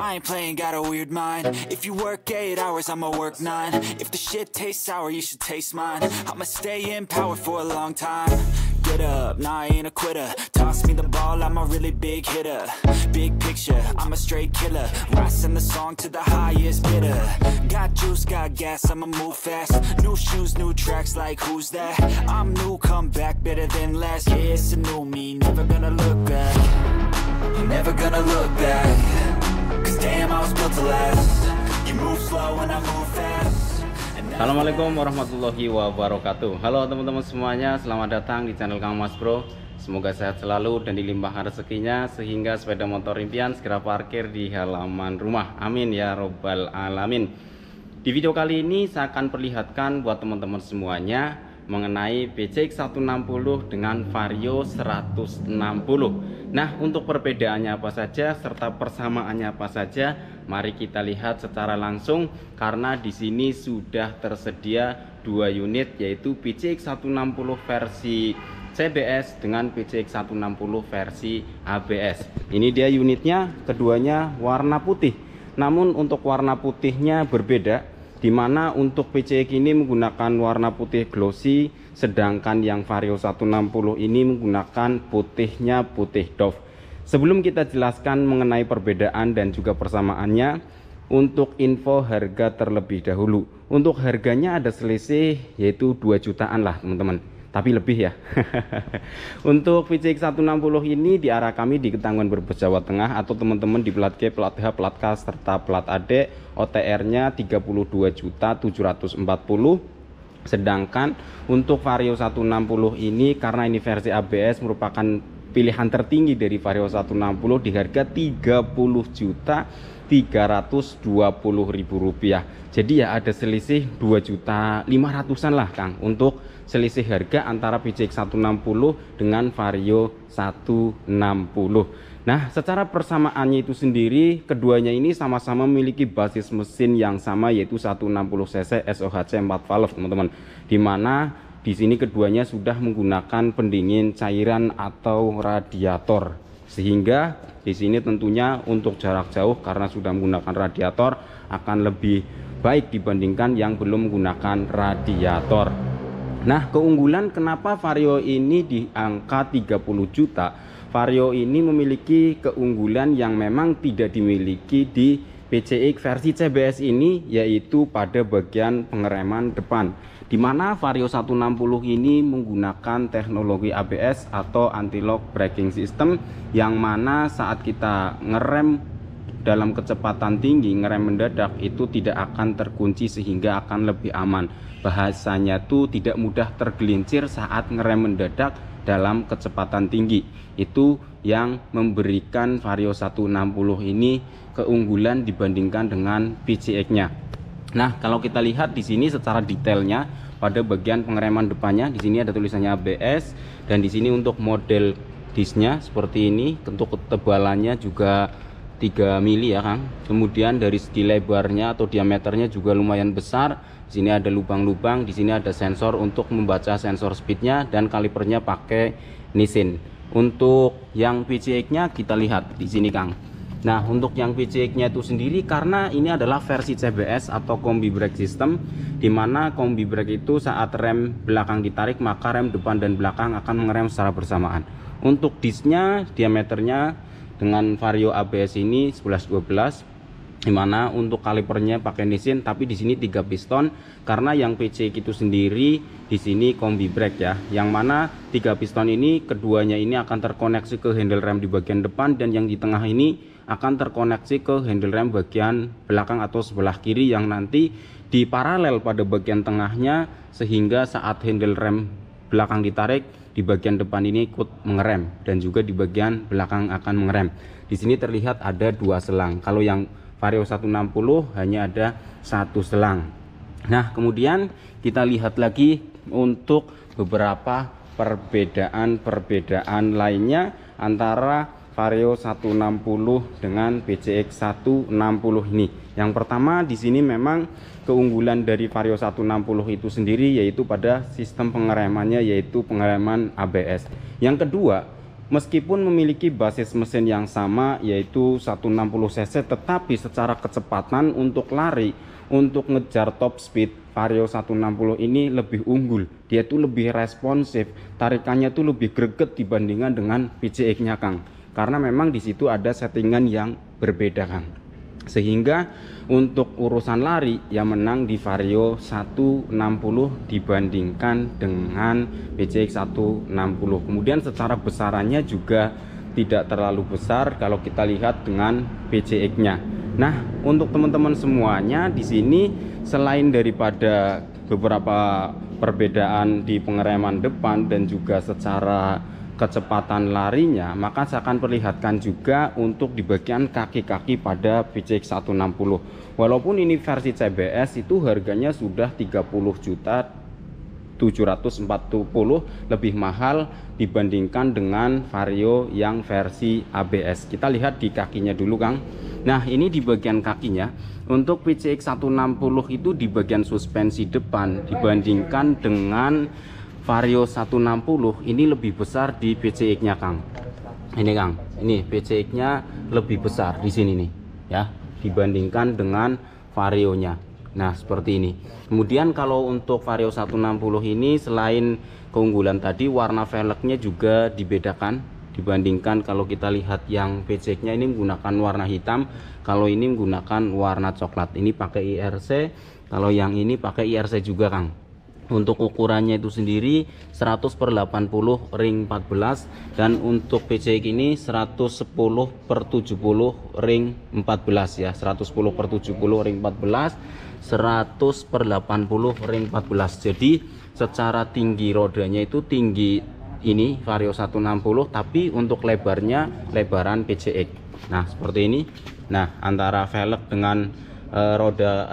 I ain't playing, got a weird mind. If you work 8 hours, I'ma work 9. If the shit tastes sour, you should taste mine. I'ma stay in power for a long time. Get up, nah, I ain't a quitter. Toss me the ball, I'm a really big hitter. Big picture, I'm a straight killer. Rising the song to the highest bidder. Got juice, got gas, I'ma move fast. New shoes, new tracks, like who's that? I'm new, come back, better than last. Yeah, it's a new me, never gonna look back. Never gonna look back. Cause damn, I was built to last. You move slow and I move fast. Assalamualaikum warahmatullahi wabarakatuh. Halo teman-teman semuanya, selamat datang di channel Kang Mas Bro. Semoga sehat selalu dan dilimpahkan rezekinya sehingga sepeda motor impian segera parkir di halaman rumah. Amin ya robbal alamin. Di video kali ini saya akan perlihatkan buat teman-teman semuanya mengenai PCX 160 dengan Vario 160. Nah, untuk perbedaannya apa saja serta persamaannya apa saja, mari kita lihat secara langsung karena di sini sudah tersedia dua unit yaitu PCX 160 versi CBS dengan PCX 160 versi ABS. Ini dia unitnya, keduanya warna putih. Namun untuk warna putihnya berbeda, di mana untuk PCX ini menggunakan warna putih glossy, sedangkan yang Vario 160 ini menggunakan putihnya putih doff. Sebelum kita jelaskan mengenai perbedaan dan juga persamaannya, untuk info harga terlebih dahulu. Untuk harganya ada selisih yaitu 2 jutaan lah teman-teman, tapi lebih ya. Untuk PCX 160 ini di arah kami di Ketanggungan Brebes Jawa Tengah, atau teman-teman di plat G, plat H, plat K serta plat AD, OTR-nya 32.740.000. Sedangkan untuk Vario 160 ini karena ini versi ABS merupakan pilihan tertinggi dari Vario 160 di harga 30.320.000 rupiah. Jadi ya ada selisih 2.500.000-an lah Kang untuk selisih harga antara PCX 160 dengan Vario 160. Nah, secara persamaannya itu sendiri, keduanya ini sama-sama memiliki basis mesin yang sama yaitu 160cc SOHC 4 valve teman-teman. Dimana di sini keduanya sudah menggunakan pendingin cairan atau radiator. Sehingga di sini tentunya untuk jarak jauh karena sudah menggunakan radiator akan lebih baik dibandingkan yang belum menggunakan radiator. Nah, keunggulan kenapa Vario ini di angka 30 juta? Vario ini memiliki keunggulan yang memang tidak dimiliki di PCX versi CBS ini, yaitu pada bagian pengereman depan, di mana Vario 160 ini menggunakan teknologi ABS atau anti-lock braking system, yang mana saat kita ngerem dalam kecepatan tinggi, ngerem mendadak itu tidak akan terkunci sehingga akan lebih aman. Bahasanya tuh tidak mudah tergelincir saat ngerem mendadak dalam kecepatan tinggi. Itu yang memberikan Vario 160 ini keunggulan dibandingkan dengan PCX-nya. Nah, kalau kita lihat di sini secara detailnya pada bagian pengereman depannya, di sini ada tulisannya ABS, dan di sini untuk model disnya seperti ini. Untuk ketebalannya juga 3 mili ya Kang. Kemudian dari segi lebarnya atau diameternya juga lumayan besar. Di sini ada lubang-lubang, di sini ada sensor untuk membaca sensor speednya, dan kalipernya pakai Nissin. Untuk yang PCX-nya kita lihat di sini Kang. Nah, untuk yang PCX-nya itu sendiri karena ini adalah versi CBS atau combi brake system, di mana combi brake itu saat rem belakang ditarik maka rem depan dan belakang akan mengerem secara bersamaan. Untuk disnya diameternya dengan Vario ABS ini 11-12, dimana untuk kalipernya pakai Nissin, tapi di sini 3 piston karena yang PCX itu sendiri di sini combi brake ya, yang mana 3 piston ini keduanya ini akan terkoneksi ke handle rem di bagian depan, dan yang di tengah ini akan terkoneksi ke handle rem bagian belakang atau sebelah kiri yang nanti di paralel pada bagian tengahnya, sehingga saat handle rem belakang ditarik di bagian depan ini ikut mengerem dan juga di bagian belakang akan mengerem. Di sini terlihat ada 2 selang. Kalau yang Vario 160 hanya ada 1 selang. Nah, kemudian kita lihat lagi untuk beberapa perbedaan lainnya antara Vario 160 dengan PCX 160 ini. Yang pertama di sini memang keunggulan dari Vario 160 itu sendiri yaitu pada sistem pengeremannya, yaitu pengereman ABS. Yang kedua, meskipun memiliki basis mesin yang sama yaitu 160 cc, tetapi secara kecepatan untuk lari, untuk ngejar top speed, Vario 160 ini lebih unggul. Dia tuh lebih responsif, tarikannya tuh lebih greget dibandingkan dengan PCX-nya Kang. Karena memang di situ ada settingan yang berbeda Kang. Sehingga untuk urusan lari yang menang di Vario 160 dibandingkan dengan PCX 160. Kemudian secara besarannya juga tidak terlalu besar kalau kita lihat dengan PCX-nya. Nah, untuk teman-teman semuanya di sini selain daripada beberapa perbedaan di pengereman depan dan juga secara kecepatan larinya, maka saya akan perlihatkan juga untuk di bagian kaki-kaki pada PCX 160. Walaupun ini versi CBS itu harganya sudah 30.740, lebih mahal dibandingkan dengan Vario yang versi ABS. Kita lihat di kakinya dulu Kang. Nah, ini di bagian kakinya untuk PCX 160 itu di bagian suspensi depan dibandingkan dengan Vario 160 ini lebih besar di PCX-nya Kang. Ini Kang, ini PCX-nya lebih besar di sini nih ya, dibandingkan dengan Vario-nya. Nah, seperti ini. Kemudian kalau untuk Vario 160 ini selain keunggulan tadi, warna velgnya juga dibedakan dibandingkan kalau kita lihat yang PCX-nya ini menggunakan warna hitam, kalau ini menggunakan warna coklat. Ini pakai IRC, kalau yang ini pakai IRC juga Kang. Untuk ukurannya itu sendiri 100/80 ring 14, dan untuk PCX ini 110/70 ring 14 ya, 110/70 ring 14, 100/80 ring 14. Jadi secara tinggi rodanya itu tinggi ini Vario 160, tapi untuk lebarnya lebaran PCX. Nah, seperti ini. Nah, antara velg dengan roda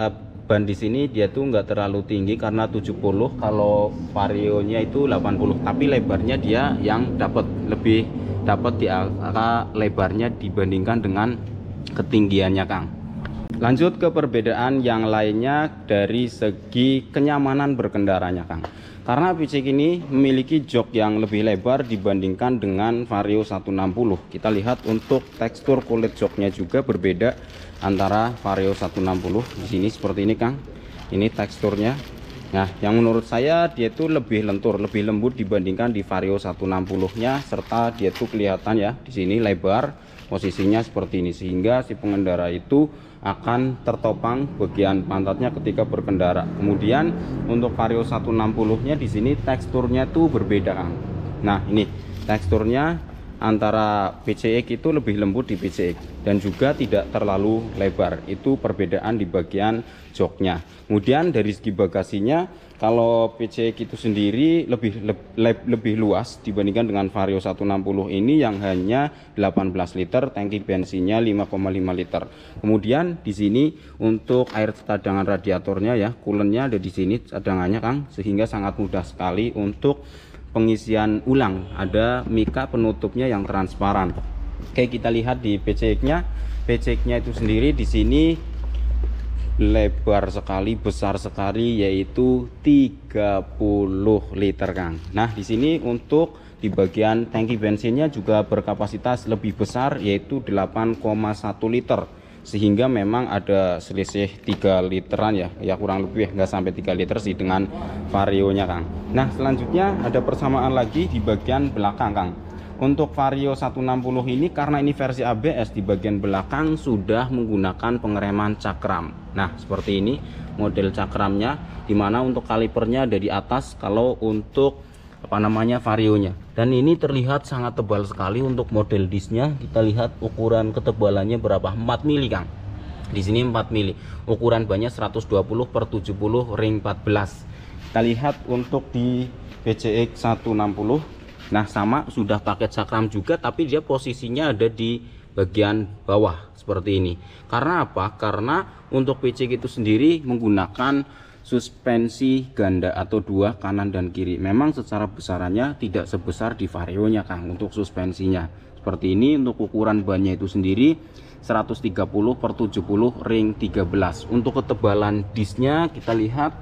ban di sini dia tuh nggak terlalu tinggi karena 70, kalau Vario-nya itu 80, tapi lebarnya dia yang lebih dapat di angka lebarnya dibandingkan dengan ketinggiannya Kang. Lanjut ke perbedaan yang lainnya dari segi kenyamanan berkendaranya Kang. Karena PCX ini memiliki jok yang lebih lebar dibandingkan dengan Vario 160. Kita lihat untuk tekstur kulit joknya juga berbeda antara Vario 160. Di sini seperti ini Kang. Ini teksturnya. Nah, yang menurut saya dia itu lebih lentur, lebih lembut dibandingkan di Vario 160-nya, serta dia tuh kelihatan ya di sini lebar, posisinya seperti ini, sehingga si pengendara itu akan tertopang bagian pantatnya ketika berkendara. Kemudian untuk Vario 160-nya di sini teksturnya tuh berbeda Kang. Nah, ini teksturnya antara PCX itu lebih lembut di PCX dan juga tidak terlalu lebar. Itu perbedaan di bagian joknya. Kemudian dari segi bagasinya, kalau PCX itu sendiri lebih luas dibandingkan dengan Vario 160 ini yang hanya 18 liter, tangki bensinnya 5,5 liter. Kemudian di sini untuk air cadangan radiatornya ya, coolant-nya ada di sini cadangannya Kang, sehingga sangat mudah sekali untuk pengisian ulang. Ada mika penutupnya yang transparan. Oke, kita lihat di PCX-nya. PCX-nya itu sendiri di sini lebar sekali, besar sekali, yaitu 30 liter Kang. Nah, di sini untuk di bagian tangki bensinnya juga berkapasitas lebih besar, yaitu 8,1 liter, sehingga memang ada selisih 3 literan ya kurang lebih, nggak sampai 3 liter sih dengan Vario-nya Kang. Nah, selanjutnya ada persamaan lagi di bagian belakang Kang. Untuk Vario 160 ini karena ini versi ABS, di bagian belakang sudah menggunakan pengereman cakram. Nah, seperti ini model cakramnya, dimana untuk kalipernya ada di atas kalau untuk Vario-nya. Dan ini terlihat sangat tebal sekali untuk model disnya. Kita lihat ukuran ketebalannya berapa? 4 mili Kang. Di sini 4 mili. Ukuran bannya 120/70 ring 14. Kita lihat untuk di PCX 160. Nah, sama, sudah pakai cakram juga, tapi dia posisinya ada di bagian bawah seperti ini. Karena apa? Karena untuk PCX itu sendiri menggunakan suspensi ganda atau dua kanan dan kiri. Memang secara besarannya tidak sebesar di Vario-nya Kang untuk suspensinya. Seperti ini. Untuk ukuran bannya itu sendiri 130/70 ring 13. Untuk ketebalan disnya kita lihat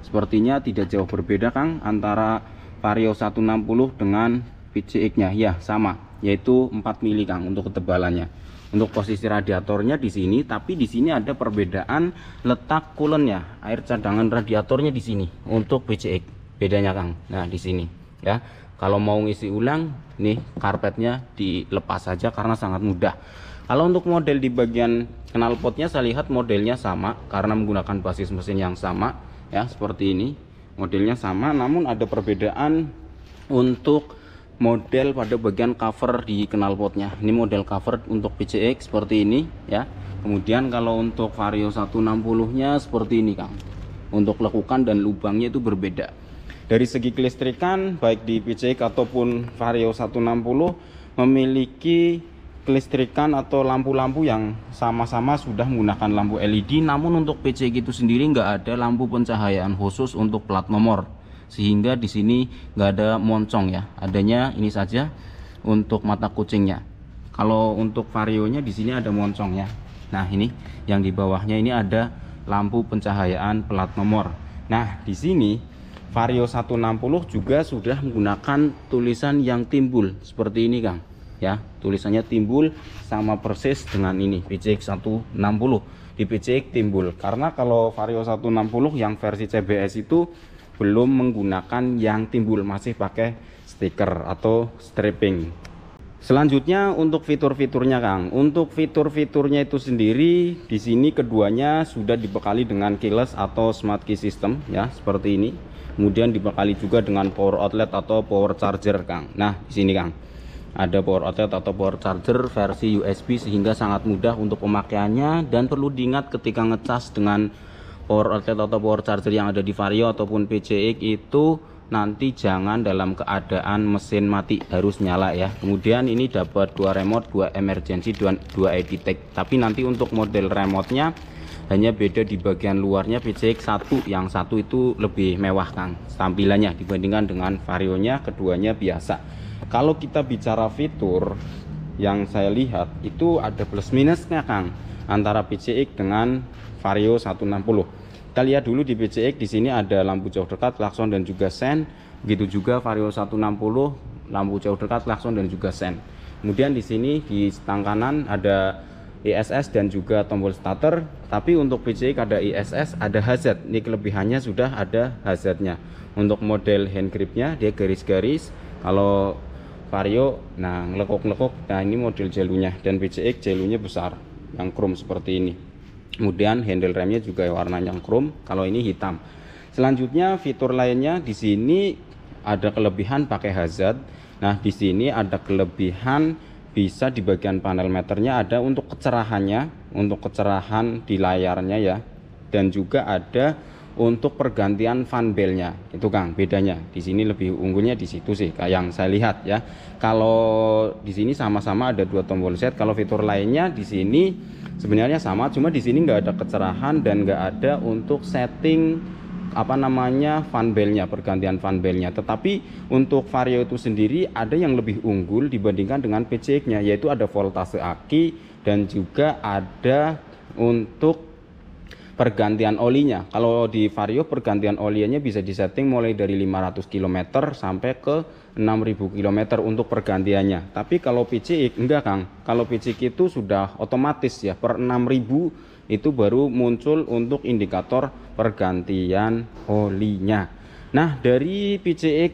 sepertinya tidak jauh berbeda Kang antara Vario 160 dengan PCX-nya. Ya, sama. yaitu 4 mili Kang untuk ketebalannya. Untuk posisi radiatornya di sini, tapi di sini ada perbedaan letak coolant-nya, air cadangan radiatornya di sini untuk PCX. Bedanya Kang. Nah, di sini ya. Kalau mau ngisi ulang, nih karpetnya dilepas saja karena sangat mudah. Kalau untuk model di bagian knalpotnya saya lihat modelnya sama karena menggunakan basis mesin yang sama ya, seperti ini. Modelnya sama, namun ada perbedaan untuk model pada bagian cover di knalpotnya. Ini model cover untuk PCX seperti ini ya. Kemudian kalau untuk Vario 160-nya seperti ini Kang. Untuk lekukan dan lubangnya itu berbeda. Dari segi kelistrikan baik di PCX ataupun Vario 160 memiliki kelistrikan atau lampu-lampu yang sama-sama sudah menggunakan lampu LED. Namun untuk PCX itu sendiri nggak ada lampu pencahayaan khusus untuk plat nomor, sehingga di sini nggak ada moncong ya, adanya ini saja untuk mata kucingnya. Kalau untuk Varionya di sini ada moncongnya. Nah, ini yang di bawahnya ini ada lampu pencahayaan plat nomor. Nah, di sini Vario 160 juga sudah menggunakan tulisan yang timbul seperti ini Kang ya. Tulisannya timbul sama persis dengan ini PCX 160. Di PCX timbul karena kalau Vario 160 yang versi CBS itu belum menggunakan yang timbul, masih pakai stiker atau stripping. Selanjutnya untuk fitur-fiturnya Kang. Untuk fitur-fiturnya itu sendiri di sini keduanya sudah dibekali dengan keyless atau smart key system ya, seperti ini. Kemudian dibekali juga dengan power outlet atau power charger Kang. Nah, di sini Kang ada power outlet atau power charger versi USB sehingga sangat mudah untuk pemakaiannya, dan perlu diingat ketika ngecas dengan power outlet atau power charger yang ada di Vario ataupun PCX itu nanti jangan dalam keadaan mesin mati, harus nyala ya. Kemudian ini dapat 2 remote, 2 emergency, 2 EDTech. Tapi nanti untuk model remote-nya hanya beda di bagian luarnya. PCX 1 yang satu itu lebih mewah Kang tampilannya dibandingkan dengan Varionya, keduanya biasa. Kalau kita bicara fitur yang saya lihat itu ada plus minusnya Kang antara PCX dengan Vario 160. Kita lihat dulu di PCX, di sini ada lampu jauh dekat, klakson dan juga sen. Begitu juga Vario 160 lampu jauh dekat, klakson dan juga sen. Kemudian di sini di stang kanan ada ISS dan juga tombol starter. Tapi untuk PCX ada ISS, ada hazard. Ini kelebihannya sudah ada hazardnya. Untuk model hand gripnya dia garis-garis. Kalau Vario nah ngelekuk-ngelekuk, nah ini model jelunya, dan PCX jelunya besar yang chrome seperti ini. Kemudian handle remnya juga warnanya chrome, kalau ini hitam. Selanjutnya fitur lainnya di sini ada kelebihan pakai hazard. Nah, di sini ada kelebihan bisa di bagian panel meternya ada untuk kecerahannya, untuk kecerahan di layarnya ya. Dan juga ada untuk pergantian fan belnya. Itu Kang bedanya. Di sini lebih unggulnya di situ sih kayak yang saya lihat ya. Kalau di sini sama-sama ada 2 tombol set. Kalau fitur lainnya di sini sebenarnya sama, cuma di sini nggak ada kecerahan dan nggak ada untuk setting apa namanya fan belnya, pergantian fan belnya. Tetapi untuk Vario itu sendiri ada yang lebih unggul dibandingkan dengan PCX-nya, yaitu ada voltase aki dan juga ada untuk pergantian olinya. Kalau di Vario pergantian olinya bisa disetting mulai dari 500 km sampai ke 6000 km untuk pergantiannya. Tapi kalau PCX enggak Kang. Kalau PCX itu sudah otomatis ya, per 6000 itu baru muncul untuk indikator pergantian olinya. Nah, dari PCX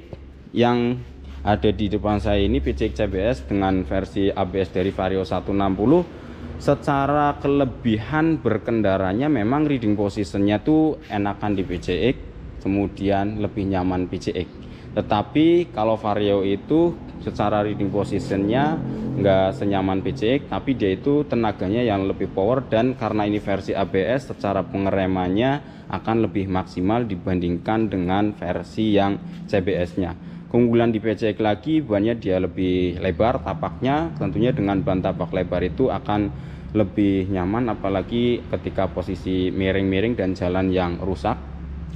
yang ada di depan saya ini PCX CBS dengan versi ABS dari Vario 160, secara kelebihan berkendaranya memang reading positionnya tuh enakan di PCX, kemudian lebih nyaman PCX. Tetapi kalau Vario itu secara reading positionnya nggak senyaman PCX, tapi dia itu tenaganya yang lebih power, dan karena ini versi ABS secara pengeremannya akan lebih maksimal dibandingkan dengan versi yang CBS-nya. Keunggulan di PCX lagi bannya dia lebih lebar tapaknya, tentunya dengan ban tapak lebar itu akan lebih nyaman apalagi ketika posisi miring-miring dan jalan yang rusak.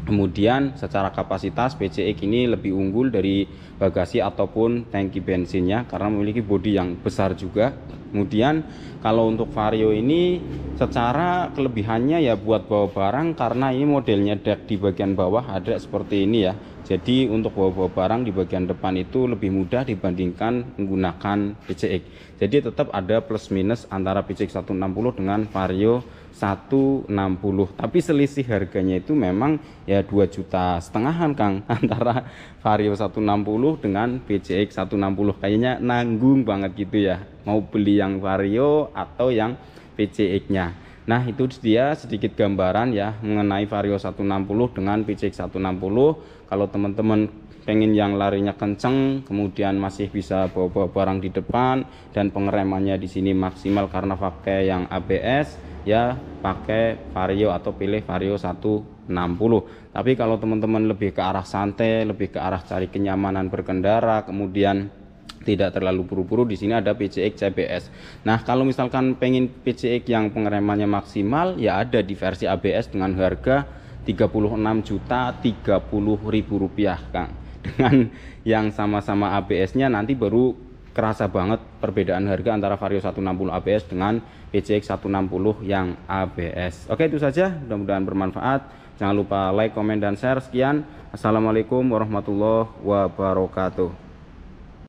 Kemudian secara kapasitas PCX ini lebih unggul dari bagasi ataupun tangki bensinnya karena memiliki bodi yang besar juga. Kemudian kalau untuk Vario ini secara kelebihannya ya buat bawa barang, karena ini modelnya deck di bagian bawah ada seperti ini ya. Jadi untuk bawa barang di bagian depan itu lebih mudah dibandingkan menggunakan PCX. Jadi tetap ada plus minus antara PCX 160 dengan Vario 160. Tapi selisih harganya itu memang ya 2,5 jutaan Kang, antara Vario 160 dengan PCX 160. Kayaknya nanggung banget gitu ya, mau beli yang Vario atau yang PCX nya. Nah itu dia sedikit gambaran ya mengenai Vario 160 dengan PCX 160. Kalau teman-teman pengen yang larinya kenceng, kemudian masih bisa bawa barang di depan, dan pengeremannya di sini maksimal karena pakai yang ABS, ya pakai Vario atau pilih Vario 160. Tapi kalau teman-teman lebih ke arah santai, lebih ke arah cari kenyamanan berkendara, kemudian tidak terlalu buru-buru, di sini ada PCX CBS. Nah kalau misalkan pengen PCX yang pengeremannya maksimal, ya ada di versi ABS dengan harga 36.030.000 rupiah Kang. Dengan yang sama-sama ABS nya nanti baru kerasa banget perbedaan harga antara Vario 160 ABS dengan PCX 160 yang ABS. Oke, itu saja, mudah-mudahan bermanfaat. Jangan lupa like, komen, dan share. Sekian, assalamualaikum warahmatullahi wabarakatuh.